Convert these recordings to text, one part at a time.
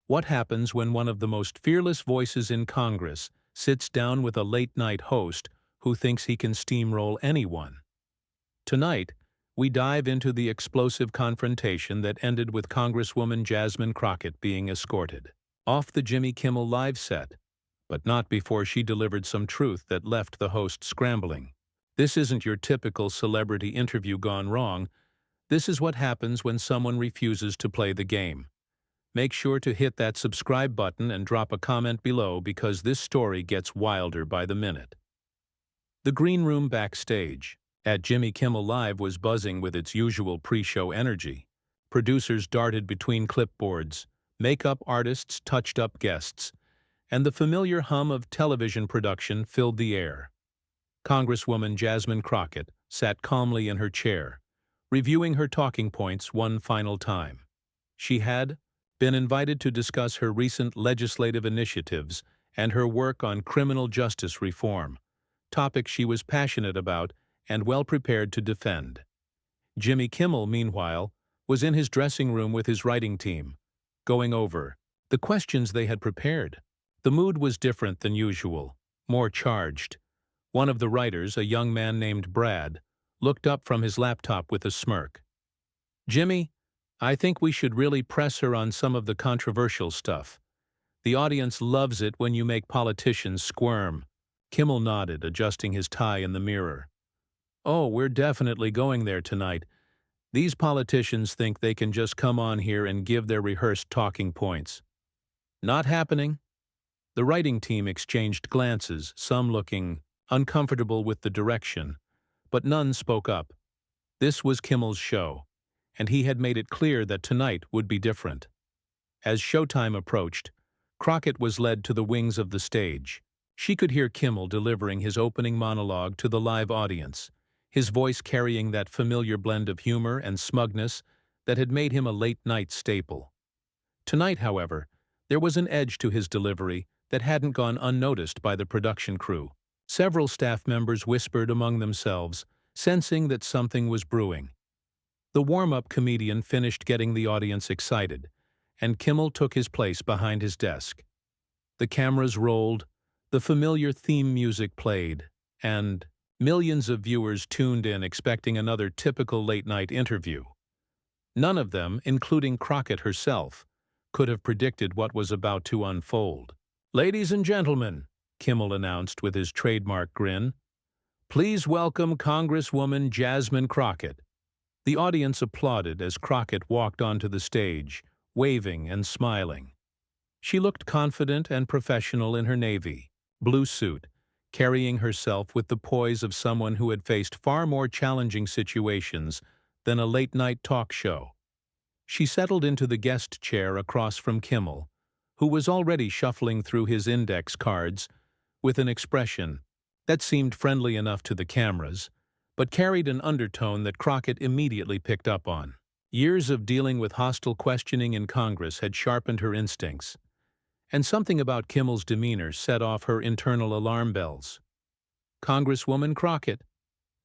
What happens when one of the most fearless voices in Congress sits down with a late-night host who thinks he can steamroll anyone? Tonight, we dive into the explosive confrontation that ended with Congresswoman Jasmine Crockett being escorted off the Jimmy Kimmel live set, but not before she delivered some truth that left the host scrambling. This isn't your typical celebrity interview gone wrong. This is what happens when someone refuses to play the game. Make sure to hit that subscribe button and drop a comment below because this story gets wilder by the minute. The green room backstage at Jimmy Kimmel Live was buzzing with its usual pre-show energy. Producers darted between clipboards, makeup artists touched up guests, and the familiar hum of television production filled the air. Congresswoman Jasmine Crockett sat calmly in her chair, reviewing her talking points one final time. She had been invited to discuss her recent legislative initiatives and her work on criminal justice reform, topics she was passionate about and well prepared to defend. Jimmy Kimmel, meanwhile, was in his dressing room with his writing team, going over the questions they had prepared. The mood was different than usual, more charged. One of the writers, a young man named Brad, looked up from his laptop with a smirk. "Jimmy, I think we should really press her on some of the controversial stuff. The audience loves it when you make politicians squirm." Kimmel nodded, adjusting his tie in the mirror. "Oh, we're definitely going there tonight. These politicians think they can just come on here and give their rehearsed talking points." "Not happening." The writing team exchanged glances, some looking uncomfortable with the direction, but none spoke up. This was Kimmel's show, and he had made it clear that tonight would be different. As showtime approached, Crockett was led to the wings of the stage. She could hear Kimmel delivering his opening monologue to the live audience, his voice carrying that familiar blend of humor and smugness that had made him a late-night staple. Tonight, however, there was an edge to his delivery that hadn't gone unnoticed by the production crew. Several staff members whispered among themselves, sensing that something was brewing. The warm-up comedian finished getting the audience excited, and Kimmel took his place behind his desk. The cameras rolled, the familiar theme music played, and millions of viewers tuned in expecting another typical late-night interview. None of them, including Crockett herself, could have predicted what was about to unfold. "Ladies and gentlemen," Kimmel announced with his trademark grin, "please welcome Congresswoman Jasmine Crockett." The audience applauded as Crockett walked onto the stage, waving and smiling. She looked confident and professional in her navy blue suit, carrying herself with the poise of someone who had faced far more challenging situations than a late-night talk show. She settled into the guest chair across from Kimmel, who was already shuffling through his index cards with an expression that seemed friendly enough to the cameras, but carried an undertone that Crockett immediately picked up on. Years of dealing with hostile questioning in Congress had sharpened her instincts, and something about Kimmel's demeanor set off her internal alarm bells. "Congresswoman Crockett,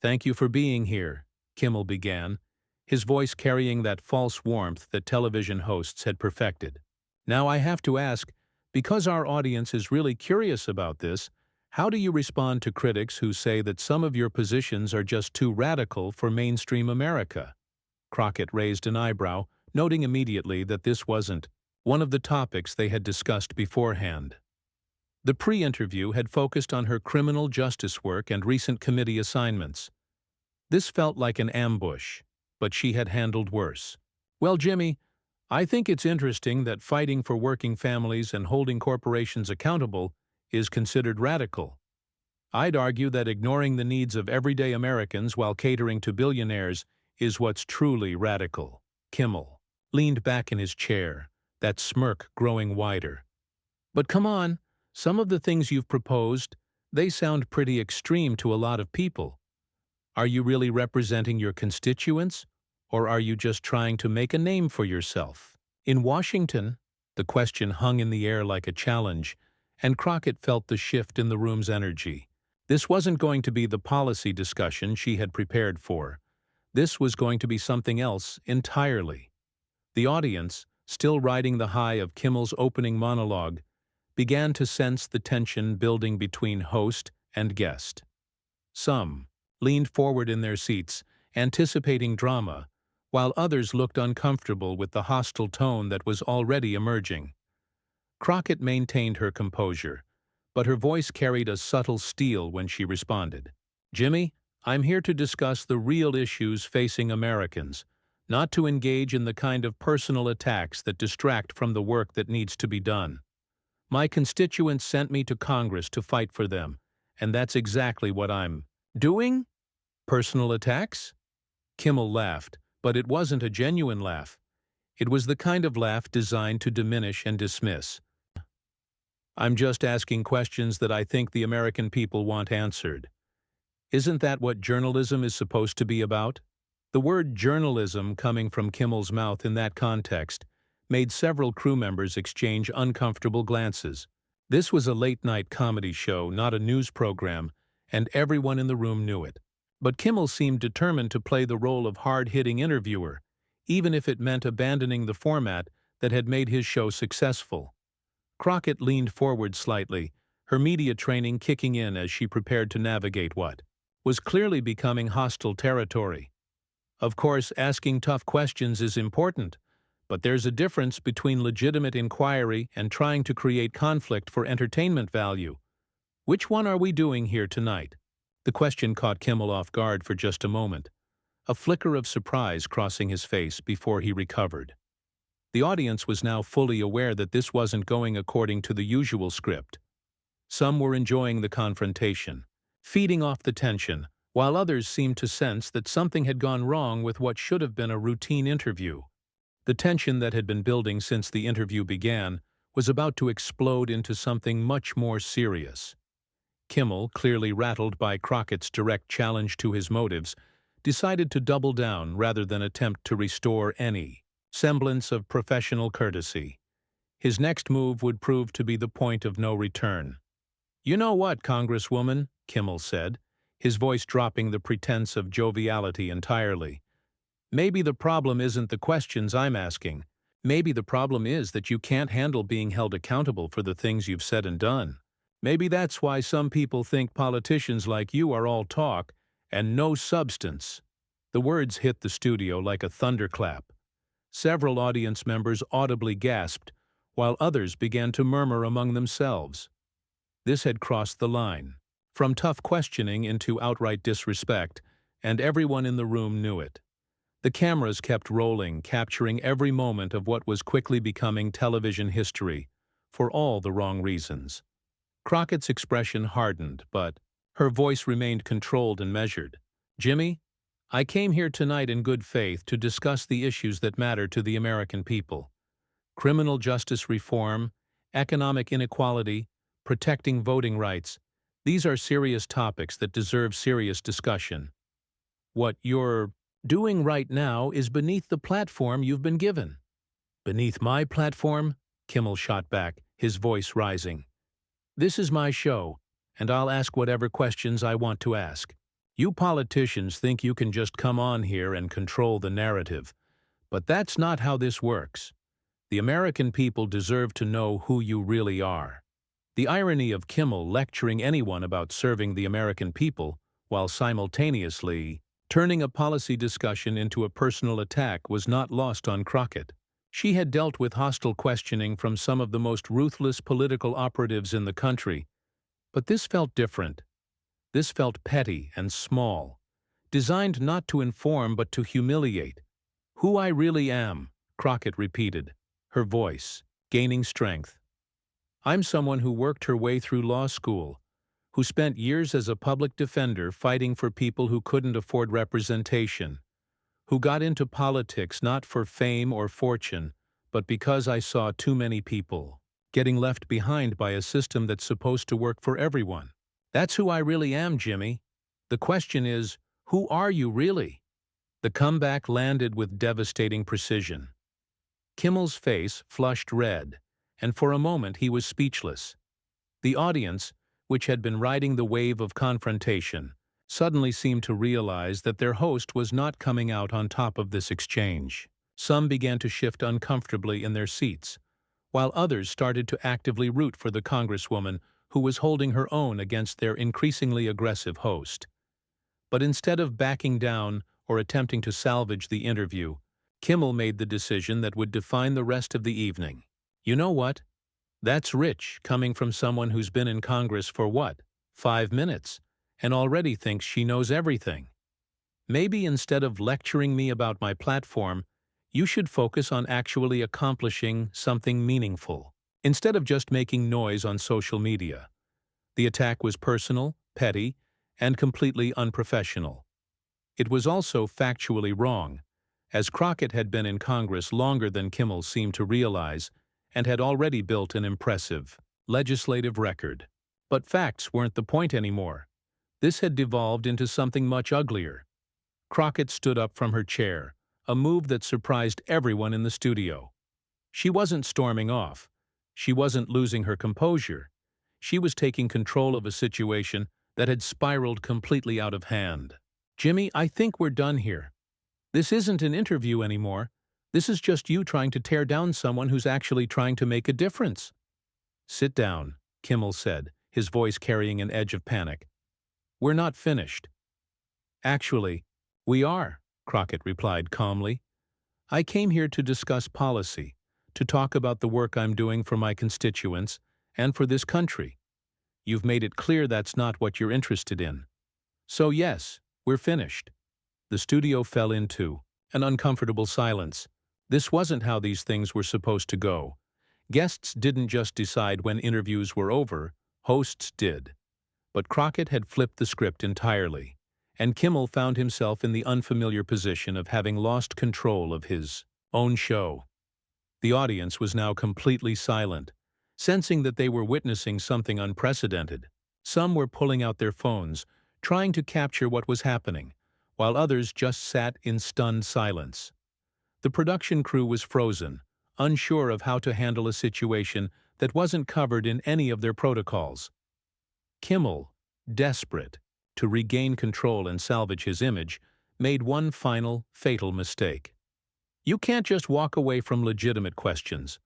thank you for being here," Kimmel began, his voice carrying that false warmth that television hosts had perfected. "Now I have to ask, because our audience is really curious about this, how do you respond to critics who say that some of your positions are just too radical for mainstream America?" Crockett raised an eyebrow, noting immediately that this wasn't one of the topics they had discussed beforehand. The pre-interview had focused on her criminal justice work and recent committee assignments. This felt like an ambush, but she had handled worse. "Well, Jimmy, I think it's interesting that fighting for working families and holding corporations accountable is considered radical. I'd argue that ignoring the needs of everyday Americans while catering to billionaires is what's truly radical." Kimmel leaned back in his chair, that smirk growing wider. "But come on, some of the things you've proposed, they sound pretty extreme to a lot of people. Are you really representing your constituents, or are you just trying to make a name for yourself?" In Washington, the question hung in the air like a challenge, and Crockett felt the shift in the room's energy. This wasn't going to be the policy discussion she had prepared for. This was going to be something else entirely. The audience, still riding the high of Kimmel's opening monologue, began to sense the tension building between host and guest. Some leaned forward in their seats, anticipating drama, while others looked uncomfortable with the hostile tone that was already emerging. Crockett maintained her composure, but her voice carried a subtle steel when she responded. "Jimmy, I'm here to discuss the real issues facing Americans, not to engage in the kind of personal attacks that distract from the work that needs to be done. My constituents sent me to Congress to fight for them, and that's exactly what I'm doing." "Personal attacks?" Kimmel laughed, but it wasn't a genuine laugh. It was the kind of laugh designed to diminish and dismiss. "I'm just asking questions that I think the American people want answered. Isn't that what journalism is supposed to be about?" The word journalism coming from Kimmel's mouth in that context made several crew members exchange uncomfortable glances. This was a late-night comedy show, not a news program, and everyone in the room knew it. But Kimmel seemed determined to play the role of hard-hitting interviewer, even if it meant abandoning the format that had made his show successful. Crockett leaned forward slightly, her media training kicking in as she prepared to navigate what was clearly becoming hostile territory. Of course, asking tough questions is important, but there's a difference between legitimate inquiry and trying to create conflict for entertainment value. Which one are we doing here tonight? The question caught Kimmel off guard for just a moment, a flicker of surprise crossing his face before he recovered. The audience was now fully aware that this wasn't going according to the usual script. Some were enjoying the confrontation, feeding off the tension, while others seemed to sense that something had gone wrong with what should have been a routine interview. The tension that had been building since the interview began was about to explode into something much more serious. Kimmel, clearly rattled by Crockett's direct challenge to his motives, decided to double down rather than attempt to restore any semblance of professional courtesy. His next move would prove to be the point of no return. "You know what, Congresswoman," Kimmel said, his voice dropping the pretense of joviality entirely. "Maybe the problem isn't the questions I'm asking. Maybe the problem is that you can't handle being held accountable for the things you've said and done. Maybe that's why some people think politicians like you are all talk and no substance." The words hit the studio like a thunderclap. Several audience members audibly gasped, while others began to murmur among themselves. This had crossed the line, from tough questioning into outright disrespect, and everyone in the room knew it. The cameras kept rolling, capturing every moment of what was quickly becoming television history, for all the wrong reasons. Crockett's expression hardened, but her voice remained controlled and measured. "Jimmy, I came here tonight in good faith to discuss the issues that matter to the American people. Criminal justice reform, economic inequality, protecting voting rights. These are serious topics that deserve serious discussion. What you're doing right now is beneath the platform you've been given." "Beneath my platform?" Kimmel shot back, his voice rising. "This is my show, and I'll ask whatever questions I want to ask. You politicians think you can just come on here and control the narrative, but that's not how this works. The American people deserve to know who you really are." The irony of Kimmel lecturing anyone about serving the American people while simultaneously turning a policy discussion into a personal attack was not lost on Crockett. She had dealt with hostile questioning from some of the most ruthless political operatives in the country, but this felt different. This felt petty and small, designed not to inform but to humiliate. "Who I really am," Crockett repeated, her voice gaining strength. "I'm someone who worked her way through law school, who spent years as a public defender fighting for people who couldn't afford representation, who got into politics not for fame or fortune, but because I saw too many people getting left behind by a system that's supposed to work for everyone. That's who I really am, Jimmy. The question is, who are you really?" The comeback landed with devastating precision. Kimmel's face flushed red, and for a moment he was speechless. The audience, which had been riding the wave of confrontation, suddenly seemed to realize that their host was not coming out on top of this exchange. Some began to shift uncomfortably in their seats, while others started to actively root for the Congresswoman who was holding her own against their increasingly aggressive host. But instead of backing down or attempting to salvage the interview, Kimmel made the decision that would define the rest of the evening. You know what? That's rich, coming from someone who's been in Congress for what, 5 minutes, and already thinks she knows everything. Maybe instead of lecturing me about my platform, you should focus on actually accomplishing something meaningful, instead of just making noise on social media. The attack was personal, petty, and completely unprofessional. It was also factually wrong, as Crockett had been in Congress longer than Kimmel seemed to realize and had already built an impressive legislative record. But facts weren't the point anymore. This had devolved into something much uglier. Crockett stood up from her chair, a move that surprised everyone in the studio. She wasn't storming off. She wasn't losing her composure. She was taking control of a situation that had spiraled completely out of hand. Jimmy, I think we're done here. This isn't an interview anymore. This is just you trying to tear down someone who's actually trying to make a difference. Sit down, Kimmel said, his voice carrying an edge of panic. We're not finished. Actually, we are, Crockett replied calmly. I came here to discuss policy, to talk about the work I'm doing for my constituents and for this country. You've made it clear that's not what you're interested in. So yes, we're finished. The studio fell into an uncomfortable silence. This wasn't how these things were supposed to go. Guests didn't just decide when interviews were over, hosts did. But Crockett had flipped the script entirely, and Kimmel found himself in the unfamiliar position of having lost control of his own show. The audience was now completely silent, sensing that they were witnessing something unprecedented. Some were pulling out their phones, trying to capture what was happening, while others just sat in stunned silence. The production crew was frozen, unsure of how to handle a situation that wasn't covered in any of their protocols. Kimmel, desperate to regain control and salvage his image, made one final, fatal mistake. You can't just walk away from legitimate questions.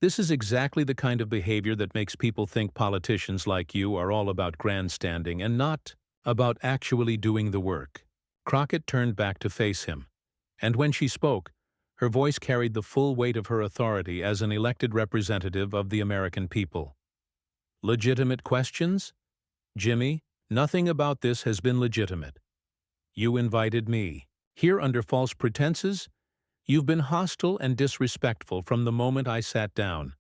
This is exactly the kind of behavior that makes people think politicians like you are all about grandstanding and not about actually doing the work. Crockett turned back to face him, and when she spoke, her voice carried the full weight of her authority as an elected representative of the American people. Legitimate questions? Jimmy, nothing about this has been legitimate. You invited me. Here under false pretenses? You've been hostile and disrespectful from the moment I sat down,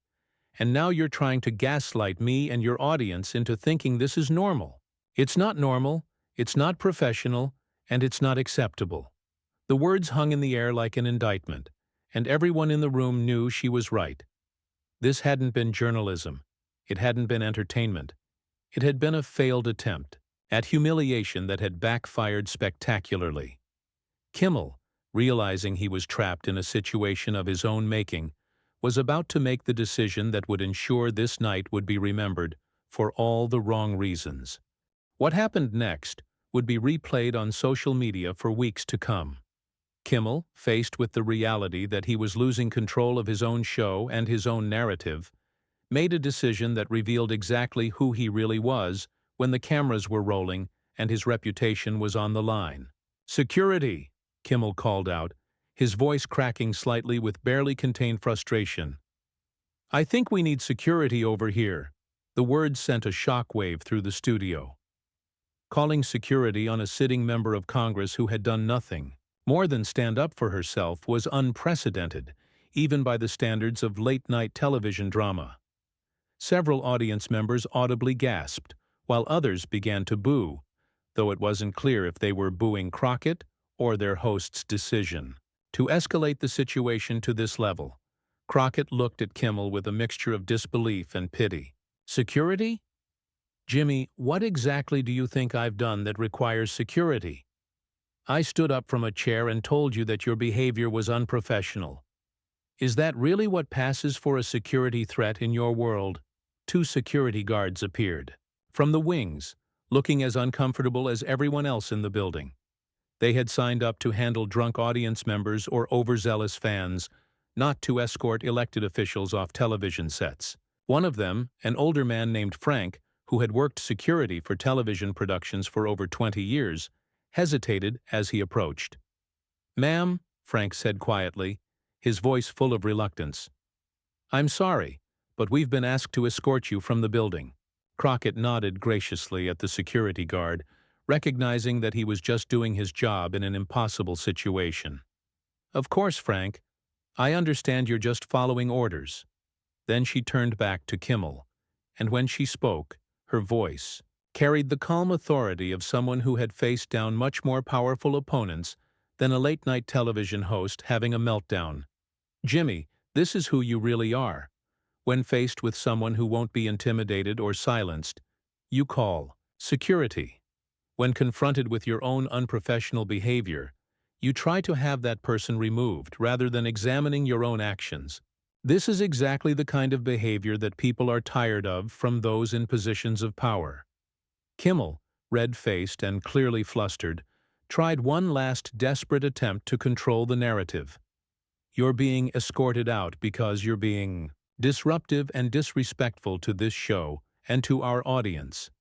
and now you're trying to gaslight me and your audience into thinking this is normal. It's not normal, it's not professional, and it's not acceptable. The words hung in the air like an indictment, and everyone in the room knew she was right. This hadn't been journalism. It hadn't been entertainment. It had been a failed attempt at humiliation that had backfired spectacularly. Kimmel, realizing he was trapped in a situation of his own making, was about to make the decision that would ensure this night would be remembered for all the wrong reasons. What happened next would be replayed on social media for weeks to come. Kimmel, faced with the reality that he was losing control of his own show and his own narrative, made a decision that revealed exactly who he really was when the cameras were rolling and his reputation was on the line. "Security!" Kimmel called out, his voice cracking slightly with barely contained frustration. "I think we need security over here." The words sent a shockwave through the studio. Calling security on a sitting member of Congress who had done nothing more than stand up for herself was unprecedented, even by the standards of late-night television drama. Several audience members audibly gasped, while others began to boo, though it wasn't clear if they were booing Crockett or their host's decision. To escalate the situation to this level, Crockett looked at Kimmel with a mixture of disbelief and pity. "Security? Jimmy, what exactly do you think I've done that requires security? I stood up from a chair and told you that your behavior was unprofessional. Is that really what passes for a security threat in your world?" 2 security guards appeared from the wings, looking as uncomfortable as everyone else in the building. They had signed up to handle drunk audience members or overzealous fans, not to escort elected officials off television sets. One of them, an older man named Frank, who had worked security for television productions for over 20 years, hesitated as he approached. "Ma'am," Frank said quietly, his voice full of reluctance. "I'm sorry, but we've been asked to escort you from the building." Crockett nodded graciously at the security guard, recognizing that he was just doing his job in an impossible situation. "Of course, Frank. I understand you're just following orders." Then she turned back to Kimmel, and when she spoke, her voice carried the calm authority of someone who had faced down much more powerful opponents than a late-night television host having a meltdown. "Jimmy, this is who you really are. When faced with someone who won't be intimidated or silenced, you call security. When confronted with your own unprofessional behavior, you try to have that person removed rather than examining your own actions. This is exactly the kind of behavior that people are tired of from those in positions of power." Kimmel, red-faced and clearly flustered, tried one last desperate attempt to control the narrative. "You're being escorted out because you're being disruptive and disrespectful to this show and to our audience."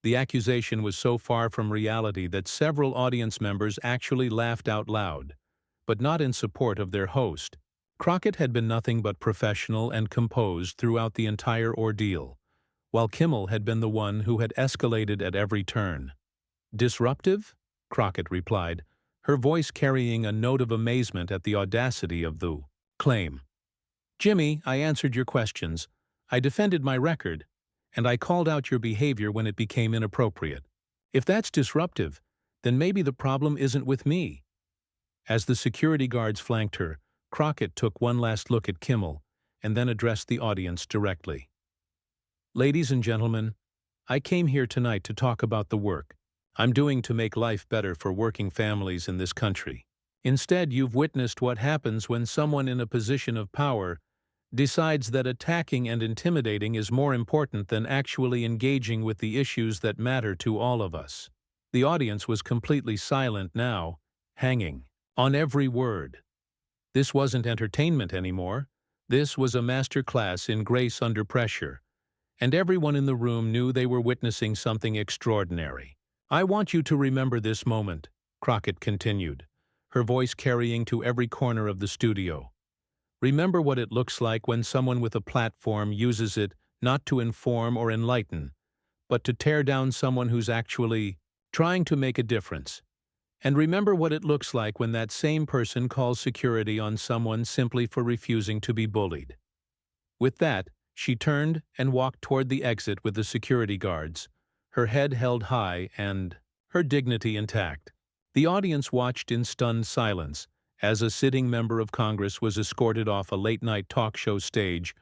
The accusation was so far from reality that several audience members actually laughed out loud, but not in support of their host. Crockett had been nothing but professional and composed throughout the entire ordeal, while Kimmel had been the one who had escalated at every turn. "Disruptive?" Crockett replied, her voice carrying a note of amazement at the audacity of the claim. "Jimmy, I answered your questions, I defended my record, and I called out your behavior when it became inappropriate. If that's disruptive, then maybe the problem isn't with me." As the security guards flanked her, Crockett took one last look at Kimmel and then addressed the audience directly. "Ladies and gentlemen, I came here tonight to talk about the work I'm doing to make life better for working families in this country. Instead, you've witnessed what happens when someone in a position of power decides that attacking and intimidating is more important than actually engaging with the issues that matter to all of us." The audience was completely silent now, hanging on every word. This wasn't entertainment anymore. This was a masterclass in grace under pressure, and everyone in the room knew they were witnessing something extraordinary. "I want you to remember this moment," Crockett continued, her voice carrying to every corner of the studio. "Remember what it looks like when someone with a platform uses it not to inform or enlighten, but to tear down someone who's actually trying to make a difference. And remember what it looks like when that same person calls security on someone simply for refusing to be bullied." With that, she turned and walked toward the exit with the security guards, her head held high and her dignity intact. The audience watched in stunned silence as a sitting member of Congress was escorted off a late-night talk show stage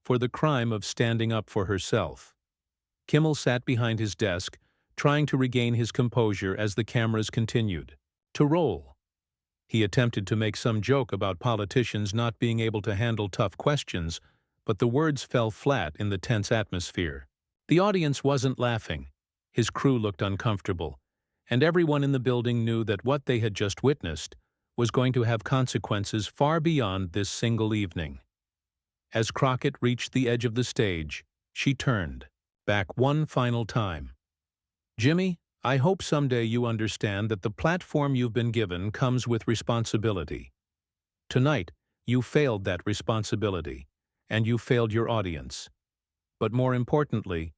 for the crime of standing up for herself. Kimmel sat behind his desk, trying to regain his composure as the cameras continued to roll. He attempted to make some joke about politicians not being able to handle tough questions, but the words fell flat in the tense atmosphere. The audience wasn't laughing. His crew looked uncomfortable, and everyone in the building knew that what they had just witnessed was going to have consequences far beyond this single evening. As Crockett reached the edge of the stage, she turned back one final time. "Jimmy, I hope someday you understand that the platform you've been given comes with responsibility. Tonight, you failed that responsibility, and you failed your audience. But more importantly,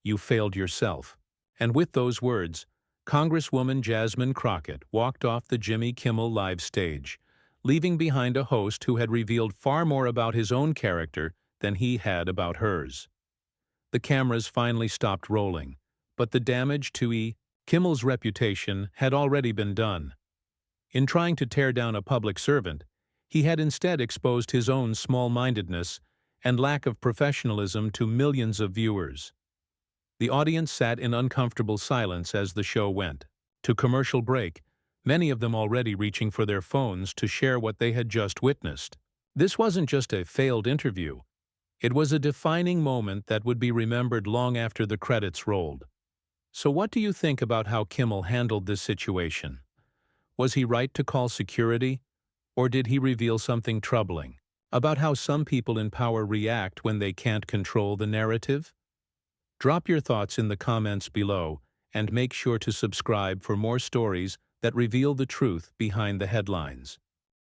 you failed yourself." And with those words, Congresswoman Jasmine Crockett walked off the Jimmy Kimmel Live stage, leaving behind a host who had revealed far more about his own character than he had about hers. The cameras finally stopped rolling, but the damage to Kimmel's reputation had already been done. In trying to tear down a public servant, he had instead exposed his own small-mindedness and lack of professionalism to millions of viewers. The audience sat in uncomfortable silence as the show went to commercial break, many of them already reaching for their phones to share what they had just witnessed. This wasn't just a failed interview. It was a defining moment that would be remembered long after the credits rolled. So what do you think about how Kimmel handled this situation? Was he right to call security? Or did he reveal something troubling about how some people in power react when they can't control the narrative? Drop your thoughts in the comments below and make sure to subscribe for more stories that reveal the truth behind the headlines.